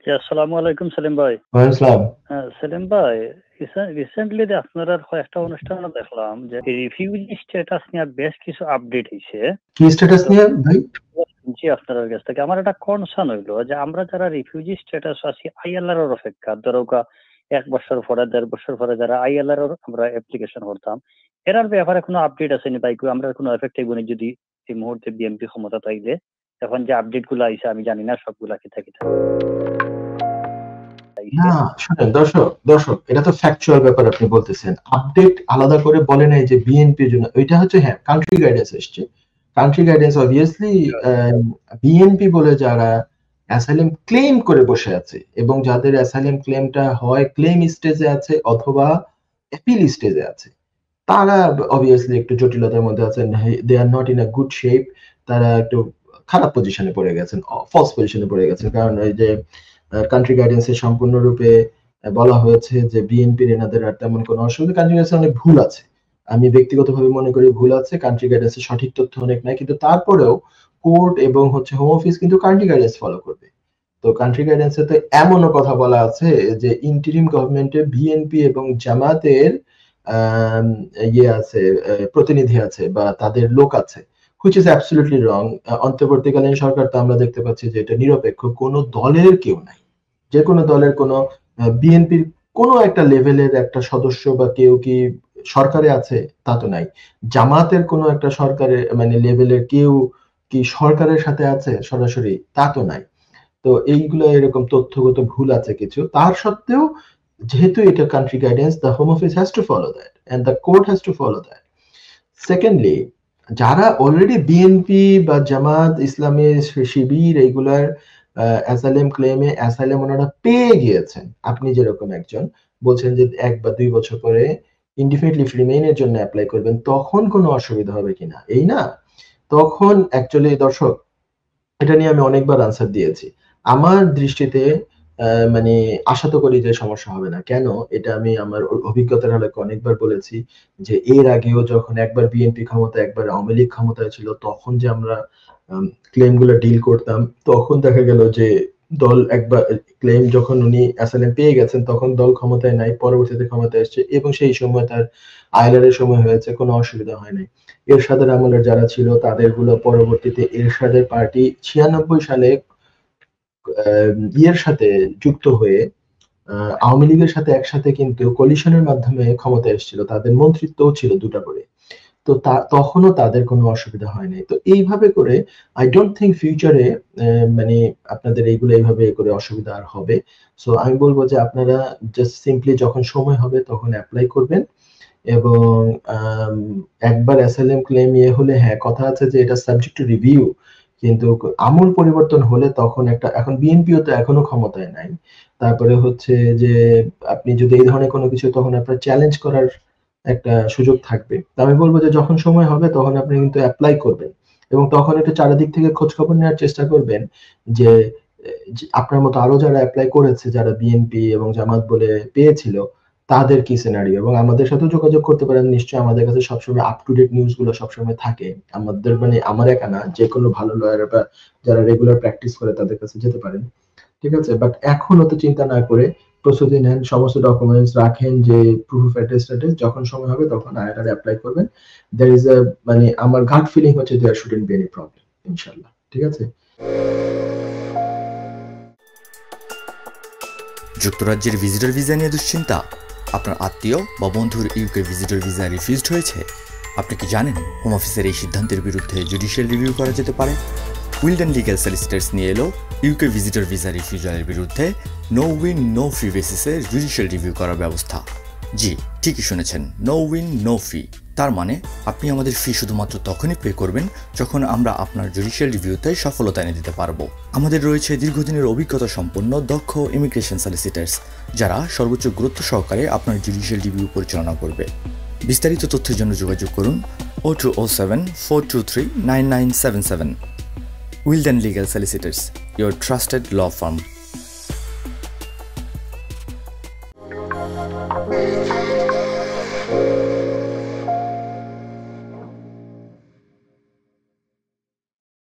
জি, আসসালামু আলাইকুম সেলিম ভাই। ওয়ালাইকুম আসসালাম। সেলিম ভাই, রিসেন্টলি আপনার কয়েকটা অনুষ্ঠানে দেখলাম যে রিফিউজি স্ট্যাটাস নিয়ে বেশ কিছু আপডেট হইছে। কি স্ট্যাটাস তো নিয়ে ভাই? শুনছি আপনার কাছ থেকে। আমার একটা কনসার্ন হইলো যে আমরা যারা রিফিউজি স্ট্যাটাস আছি আইএলআর এর অপেক্ষা, ধরো ১ বছর পরে ১.৫ বছর পরে যারা আইএলআর এর আমরা অ্যাপ্লিকেশন করতাম, এরার ব্যাপারে কোনো আপডেট আসেনি ভাই? আমরা কোনো এফেক্ট হইব নি যদি এই মুহূর্তে বিএনপি ক্ষমতা থাকলে? এখন যে আপডেট গুলো আইছে আমি জানি না সবগুলা কি থাকে না, শুনেন দর্শক এটা তো ফ্যাকচুয়াল ব্যাপার আপনি বলতেছেন। আপডেট আলাদা করে বলে নাই যে বিএনপির জন্য। ওইটা হচ্ছে হ্যাঁ, কান্ট্রি গাইডেন্স এসছে। কান্ট্রি গাইডেন্স অবভিয়াসলি বিএনপি বলে যারা অ্যাসাইলাম ক্লেম করে বসে আছে এবং যাদের অ্যাসাইলাম ক্লেমটা হয় ক্লেম স্টেজে আছে অথবা অ্যাপিল স্টেজে আছে, তারা অবভিয়াসলি একটু জটিলতার মধ্যে আছেন। They are not in a good shape. তারা একটু খারাপ পজিশনে পড়ে গেছেন, ফলস পজিশনে পড়ে গেছেন। কারণ ওই যে কান্ট্রি গাইডেন্সে সম্পূর্ণরূপে বলা হয়েছে যে বিএনপির এনাদের আর তেমন কোনো অসুবিধা, কান্ট্রি গাইডেন্সে অনেক ভুল আছে। আমি ব্যক্তিগতভাবে মনে করি ভুল আছে, কান্ট্রি গাইডেন্সে সঠিক তথ্য অনেক নাই, কিন্তু তারপরেও কোর্ট এবং হচ্ছে হোম অফিস কিন্তু কান্ট্রি গাইডেন্স ফলো করবে। তো কান্ট্রি গাইডেন্সে তো এমনও কথা বলা আছে যে ইন্টিরিম গভর্নমেন্টে বিএনপি এবং জামাতের আম, ইয়ে আছে, প্রতিনিধি আছে বা তাদের লোক আছে, হুইচ ইজ অ্যাবসলিউটলি রং। অন্তর্বর্তীকালীন সরকার তো আমরা দেখতে পাচ্ছি যে এটা নিরপেক্ষ, কোনো দলের কেউ নাই। যে কোনো দলের কোনো বিএনপির কোনো একটা লেভেলের একটা সদস্য বা কেউ কি সরকারে আছে তা তো নাই। জামাতের কোনো একটা সরকারের মানে লেভেলের কেউ কি সরকারের সাথে আছে সরাসরি তা তো নাই। তো এইগুলো এরকম তথ্যগত ভুল আছে কিছু, তার সত্ত্বেও যেহেতু এটা country guidance, the home office has to follow that and the court has to follow that. Secondly, যারা অলরেডি বিএনপি বা জামাত ইসলামী শিবির এইগুলার অ্যাসাইলাম ক্লেমে অ্যাসাইলাম ওনারা পেয়ে গিয়েছেন, আপনি যেরকম একজন বলছেন যে ১ বা ২ বছর পরে ইনডিফিনিটলি রিমেইনের জন্য অ্যাপ্লাই করবেন, তখন কোনো অসুবিধা হবে কিনা এই না? তখন অ্যাকচুয়ালি দর্শক, এটা নিয়ে আমি অনেকবার আনসার দিয়েছি। আমার দৃষ্টিতে মানে আশা তো করি যে সমস্যা হবে না। কেন? এটা আমি আমার অভিজ্ঞতার আলোকে অনেকবার বলেছি যে এর আগেও যখন একবার বিএনপি ক্ষমতায়, একবার আওয়ামী লীগ ক্ষমতায় ছিল, তখন যে আমরা ক্লেম গুলো ডিল করতাম, তখন দেখা গেল যে দল একবার ক্লেম যখন উনি অ্যাসাইলাম পেয়ে গেছেন তখন দল ক্ষমতায় নাই, পরবর্তীতে ক্ষমতায় এসছে এবং সেই সময় তার আইলার এর সময় হয়েছে, কোনো অসুবিধা হয় নাই। এরশাদের আমলের যারা ছিল তাদের গুলো পরবর্তীতে এরশাদের পার্টি 96 সালে ইয়ের সাথে যুক্ত হয়ে আওয়ামী লীগের সাথে একসাথে কিন্তু কোলিশনের মাধ্যমে ক্ষমতায় এসেছিল, তাদের মন্ত্রিত্বও ছিল দুটা করে। তো তখনও তাদের কোনো অসুবিধা হয় নাই। তো এইভাবে করে আই ডোন্ট থিঙ্ক ফিউচারে মানে আপনাদের এইগুলো এইভাবে করে অসুবিধা আর হবে। সো আমি বলবো যে আপনারা জাস্ট সিম্পলি যখন সময় হবে তখন অ্যাপ্লাই করবেন এবং আম, একবার অ্যাসাইলাম ক্লেম ইয়ে হলে হ্যাঁ কথা আছে যে এটা সাবজেক্ট টু রিভিউ, কিন্তু আমূল পরিবর্তন হলে তখন একটা, এখন বিএনপিও তো এখনো ক্ষমতায় নাই, তারপরে হচ্ছে যে আপনি যদি এই ধরনের কোনো কিছু, তখন আপনার চ্যালেঞ্জ করার একটা সুযোগ থাকবে। তো আমি বলবো যে যখন সময় হবে তখন আপনি কিন্তু অ্যাপ্লাই করবেন এবং তখন একটু চারিদিক থেকে খোঁজ খবর নেওয়ার চেষ্টা করবেন যে যে আপনার মতো আরো যারা অ্যাপ্লাই করেছে, যারা বিএনপি এবং জামাত বলে পেয়েছিল, তাদের কি সিনারিও, এবং আমাদের সাথেও যোগাযোগ করতে পারেন। নিশ্চয়ই আমাদের কাছে সবসময় আপ টু ডেট নিউজ গুলো সবসময় থাকে। আমাদের মানে আমার একা না, যে কোনো ভালো লয়ার বা যারা রেগুলার প্র্যাকটিস করে তাদের কাছে যেতে পারেন। ঠিক আছে, বাট এখন অত চিন্তা না করে প্রস্তুতি নেন, সমস্ত ডকুমেন্টস রাখেন, যে প্রুফ অফ অ্যাড্রেস যখন সময় হবে তখন আইআরআর অ্যাপ্লাই করবেন। দ্যার ইজ আ মানে আমার গাট ফিলিং হচ্ছে দেয়ার শুডন্ট বি এনি প্রবলেম ইনশাআল্লাহ। ঠিক আছে। যুক্তরাজ্যের ভিজিটর ভিসা নিয়ে দুশ্চিন্তা? আপনার আত্মীয় বা বন্ধুর ইউকে ভিজিটর ভিসা রিফিউজড হয়েছে? আপনি কি জানেন হোম অফিসের এই সিদ্ধান্তের বিরুদ্ধে জুডিশিয়াল রিভিউ করা যেতে পারে? উইলডেন লিগ্যাল সলিসিটরস নিয়ে এলো ইউকে ভিজিটর ভিসা রিফিউজালের বিরুদ্ধে নো উইন নো ফি বেসিসে জুডিশিয়াল রিভিউ করার ব্যবস্থা। জি, ঠিকই শুনেছেন, নো উইন নো ফি। তার মানে আপনি আমাদের ফি শুধুমাত্র তখনই পে করবেন যখন আমরা আপনার জুডিশিয়াল রিভিউতে সফলতা এনে দিতে পারবো। আমাদের রয়েছে দীর্ঘদিনের অভিজ্ঞতা সম্পন্ন দক্ষ ইমিগ্রেশন সলিসিটার্স, যারা সর্বোচ্চ গুরুত্ব সহকারে আপনার জুডিশিয়াল রিভিউ পরিচালনা করবে। বিস্তারিত তথ্যের জন্য যোগাযোগ করুন 0207 423 9977। Wilden legal solicitors, your trusted law firm.